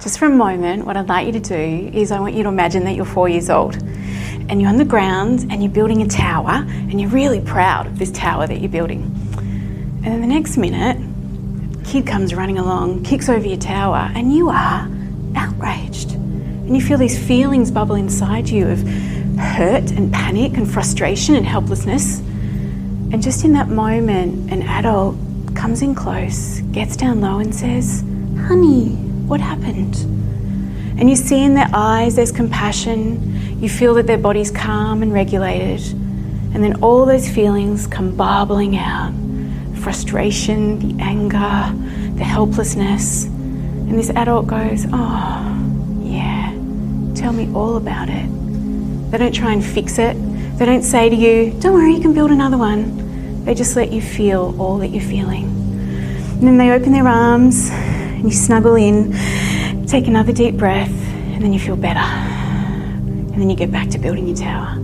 Just for a moment, what I'd like you to do is I want you to imagine that you're 4 years old and you're on the ground and you're building a tower and you're really proud of this tower that you're building. And then the next minute, a kid comes running along, kicks over your tower, and you are outraged. And you feel these feelings bubble inside you of hurt and panic and frustration and helplessness. And just in that moment, an adult comes in close, gets down low and says, "Honey, what happened?" And you see in their eyes there's compassion. You feel that their body's calm and regulated. And then all those feelings come bubbling out. The frustration, the anger, the helplessness. And this adult goes, "Oh, yeah, tell me all about it." They don't try and fix it. They don't say to you, "Don't worry, you can build another one." They just let you feel all that you're feeling. And then they open their arms and you snuggle in, take another deep breath, and then you feel better. And then you get back to building your tower.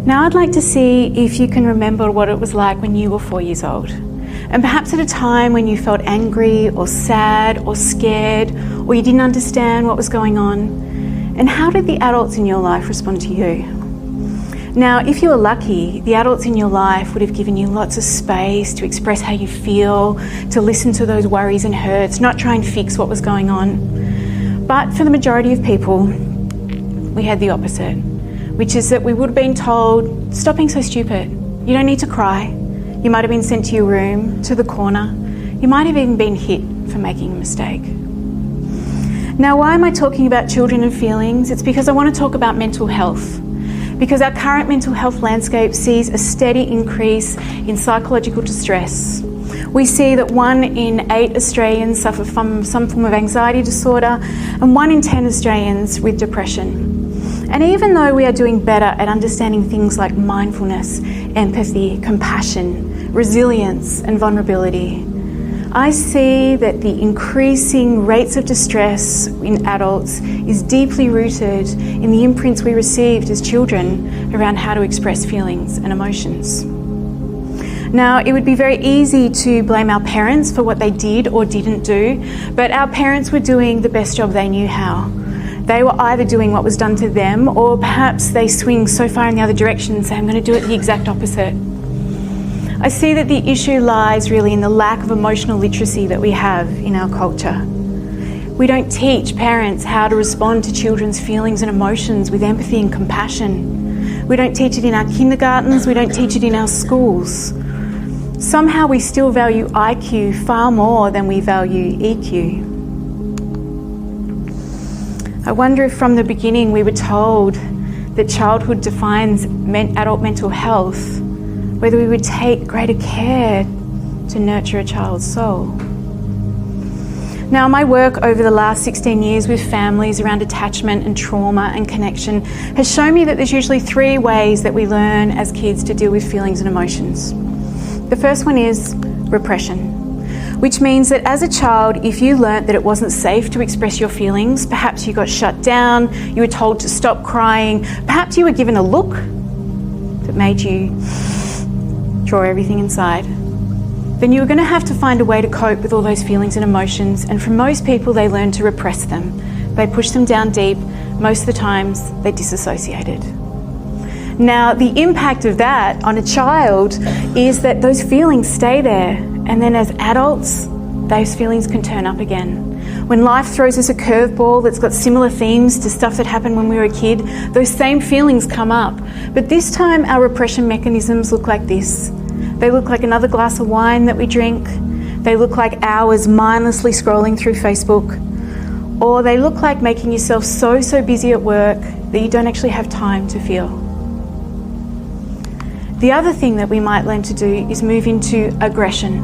Now I'd like to see if you can remember what it was like when you were 4 years old. And perhaps at a time when you felt angry or sad or scared, or you didn't understand what was going on. And how did the adults in your life respond to you? Now, if you were lucky, the adults in your life would have given you lots of space to express how you feel, to listen to those worries and hurts, not try and fix what was going on. But for the majority of people, we had the opposite, which is that we would have been told, "Stop being so stupid. You don't need to cry." You might have been sent to your room, to the corner. You might have even been hit for making a mistake. Now, why am I talking about children and feelings? It's because I want to talk about mental health. Because our current mental health landscape sees a steady increase in psychological distress. We see that 1 in 8 Australians suffer from some form of anxiety disorder and 1 in 10 Australians with depression. And even though we are doing better at understanding things like mindfulness, empathy, compassion, resilience and vulnerability, I see that the increasing rates of distress in adults is deeply rooted in the imprints we received as children around how to express feelings and emotions. Now, it would be very easy to blame our parents for what they did or didn't do, but our parents were doing the best job they knew how. They were either doing what was done to them, or perhaps they swing so far in the other direction and say, "I'm going to do it the exact opposite." I see that the issue lies really in the lack of emotional literacy that we have in our culture. We don't teach parents how to respond to children's feelings and emotions with empathy and compassion. We don't teach it in our kindergartens, we don't teach it in our schools. Somehow we still value IQ far more than we value EQ. I wonder if from the beginning we were told that childhood defines adult mental health, whether we would take greater care to nurture a child's soul. Now, my work over the last 16 years with families around attachment and trauma and connection has shown me that there's usually 3 ways that we learn as kids to deal with feelings and emotions. The first one is repression, which means that as a child, if you learnt that it wasn't safe to express your feelings, perhaps you got shut down, you were told to stop crying, perhaps you were given a look that made you draw everything inside, then you were going to have to find a way to cope with all those feelings and emotions. And for most people, they learn to repress them. They push them down deep. Most of the times, they disassociated. Now, the impact of that on a child is that those feelings stay there. And then as adults, those feelings can turn up again. When life throws us a curveball that's got similar themes to stuff that happened when we were a kid, those same feelings come up. But this time our repression mechanisms look like this. They look like another glass of wine that we drink. They look like hours mindlessly scrolling through Facebook. Or they look like making yourself so busy at work that you don't actually have time to feel. The other thing that we might learn to do is move into aggression,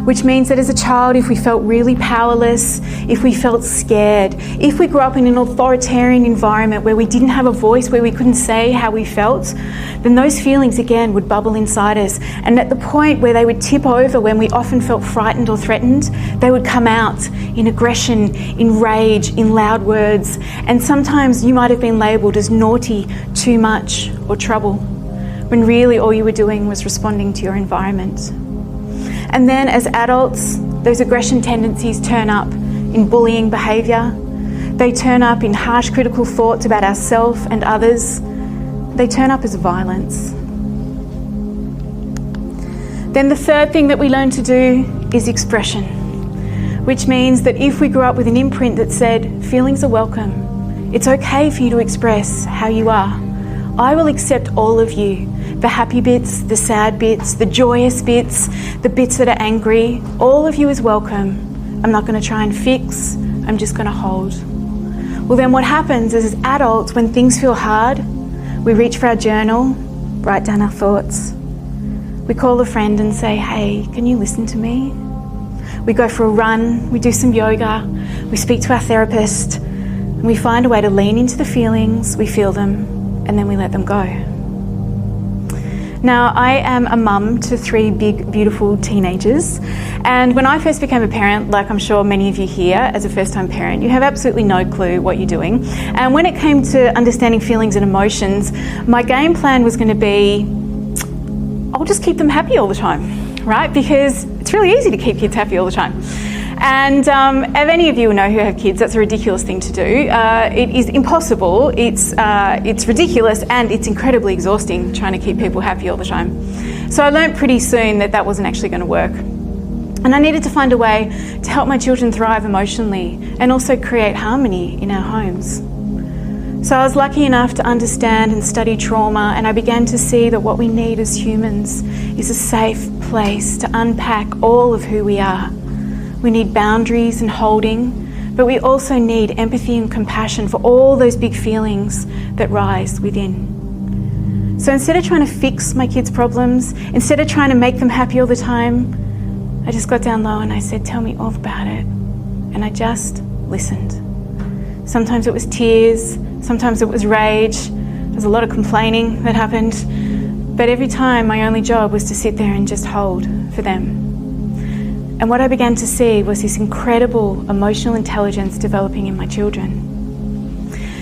which means that as a child, if we felt really powerless, if we felt scared, if we grew up in an authoritarian environment where we didn't have a voice, where we couldn't say how we felt, then those feelings again would bubble inside us. And at the point where they would tip over, when we often felt frightened or threatened, they would come out in aggression, in rage, in loud words. And sometimes you might have been labelled as naughty, too much, or trouble, when really all you were doing was responding to your environment. And then as adults, those aggression tendencies turn up in bullying behaviour. They turn up in harsh critical thoughts about ourselves and others. They turn up as violence. Then the third thing that we learn to do is expression, which means that if we grew up with an imprint that said, feelings are welcome, it's okay for you to express how you are. I will accept all of you, the happy bits, the sad bits, the joyous bits, the bits that are angry, all of you is welcome. I'm not going to try and fix, I'm just going to hold. Well, then what happens is, as adults, when things feel hard, we reach for our journal, write down our thoughts. We call a friend and say, hey, can you listen to me? We go for a run, we do some yoga, we speak to our therapist, and we find a way to lean into the feelings, we feel them, and then we let them go. Now, I am a mum to 3 big, beautiful teenagers, and when I first became a parent, like I'm sure many of you here, as a first-time parent, you have absolutely no clue what you're doing. And when it came to understanding feelings and emotions, my game plan was going to be, I'll just keep them happy all the time, right? Because it's really easy to keep kids happy all the time. And if any of you know who have kids, that's a ridiculous thing to do. It is impossible, it's ridiculous, and it's incredibly exhausting trying to keep people happy all the time. So I learned pretty soon that that wasn't actually going to work. And I needed to find a way to help my children thrive emotionally and also create harmony in our homes. So I was lucky enough to understand and study trauma, and I began to see that what we need as humans is a safe place to unpack all of who we are. We need boundaries and holding, but we also need empathy and compassion for all those big feelings that rise within. So instead of trying to fix my kids' problems, instead of trying to make them happy all the time, I just got down low and I said, tell me all about it. And I just listened. Sometimes it was tears, sometimes it was rage. There was a lot of complaining that happened. But every time my only job was to sit there and just hold for them. And what I began to see was this incredible emotional intelligence developing in my children.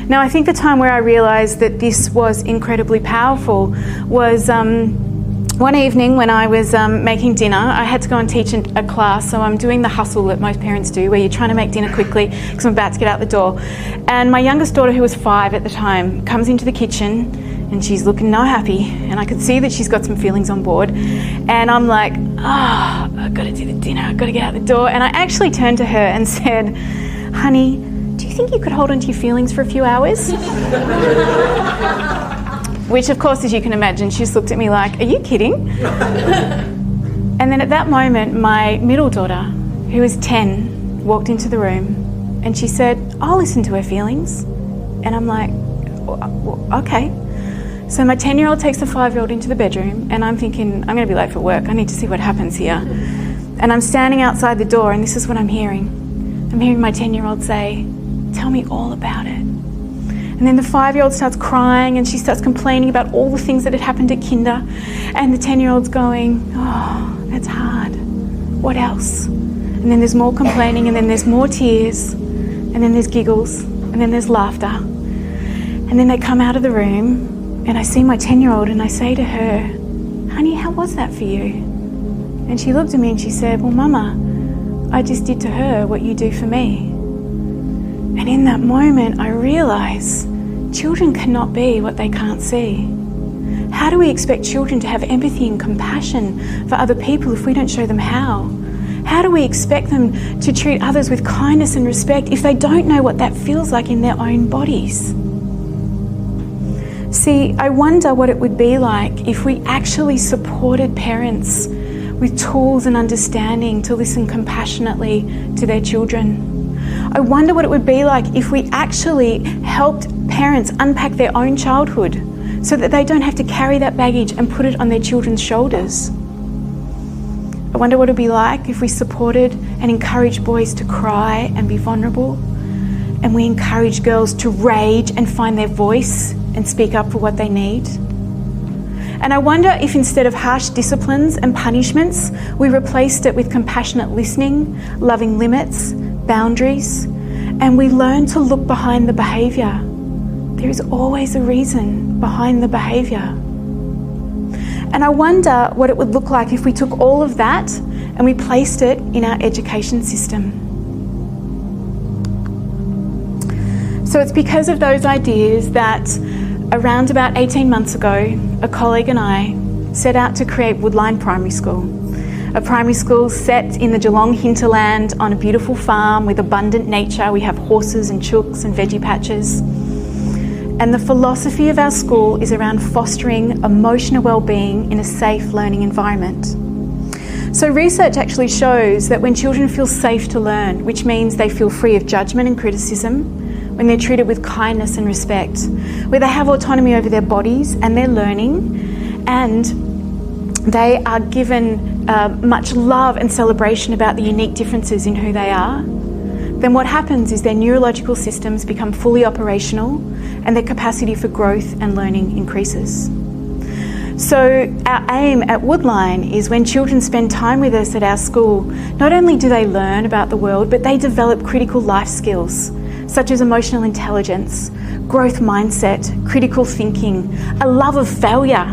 Now, I think the time where I realised that this was incredibly powerful was one evening when I was making dinner. I had to go and teach a class, so I'm doing the hustle that most parents do, where you're trying to make dinner quickly because I'm about to get out the door. And my youngest daughter, who was 5 at the time, comes into the kitchen and she's looking not happy, and I could see that she's got some feelings on board. And I'm like, I've got to do the dinner, I've got to get out the door. And I actually turned to her and said, honey, do you think you could hold on to your feelings for a few hours? Which, of course, as you can imagine, she just looked at me like, are you kidding? And then at that moment, my middle daughter, who was 10, walked into the room and she said, I'll listen to her feelings. And I'm like, okay. So my 10-year-old takes the 5-year-old into the bedroom, and I'm thinking, I'm going to be late for work. I need to see what happens here. And I'm standing outside the door, and this is what I'm hearing. I'm hearing my 10-year-old say, tell me all about it. And then the 5-year-old starts crying, and she starts complaining about all the things that had happened at kinder. And the 10-year-old's going, oh, that's hard. What else? And then there's more complaining, and then there's more tears, and then there's giggles, and then there's laughter. And then they come out of the room, and I see my 10-year-old and I say to her, honey, how was that for you? And she looked at me and she said, well, Mama, I just did to her what you do for me. And in that moment, I realised children cannot be what they can't see. How do we expect children to have empathy and compassion for other people if we don't show them how? How do we expect them to treat others with kindness and respect if they don't know what that feels like in their own bodies? See, I wonder what it would be like if we actually supported parents with tools and understanding to listen compassionately to their children. I wonder what it would be like if we actually helped parents unpack their own childhood so that they don't have to carry that baggage and put it on their children's shoulders. I wonder what it would be like if we supported and encouraged boys to cry and be vulnerable, and we encourage girls to rage and find their voice and speak up for what they need. And I wonder if instead of harsh disciplines and punishments, we replaced it with compassionate listening, loving limits, boundaries, and we learn to look behind the behaviour. There is always a reason behind the behaviour. And I wonder what it would look like if we took all of that and we placed it in our education system. So it's because of those ideas that around about 18 months ago, a colleague and I set out to create Woodline Primary School. A primary school set in the Geelong hinterland on a beautiful farm with abundant nature. We have horses and chooks and veggie patches. And the philosophy of our school is around fostering emotional well-being in a safe learning environment. So research actually shows that when children feel safe to learn, which means they feel free of judgment and criticism, when they're treated with kindness and respect, where they have autonomy over their bodies and their learning, and they are given much love and celebration about the unique differences in who they are, then what happens is their neurological systems become fully operational and their capacity for growth and learning increases. So our aim at Woodline is when children spend time with us at our school, not only do they learn about the world, but they develop critical life skills such as emotional intelligence, growth mindset, critical thinking, a love of failure,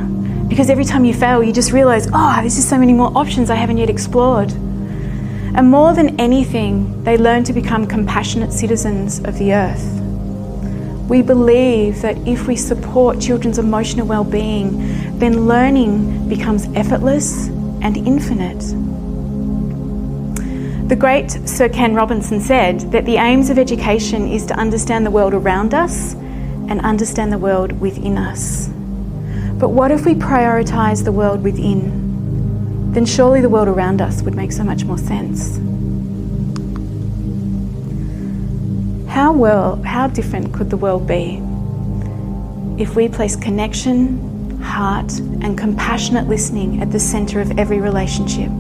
because every time you fail, you just realise, oh, there's just so many more options I haven't yet explored. And more than anything, they learn to become compassionate citizens of the earth. We believe that if we support children's emotional well-being, then learning becomes effortless and infinite. The great Sir Ken Robinson said that the aims of education is to understand the world around us and understand the world within us. But what if we prioritise the world within? Then surely the world around us would make so much more sense. How different could the world be if we place connection, heart, and compassionate listening at the centre of every relationship?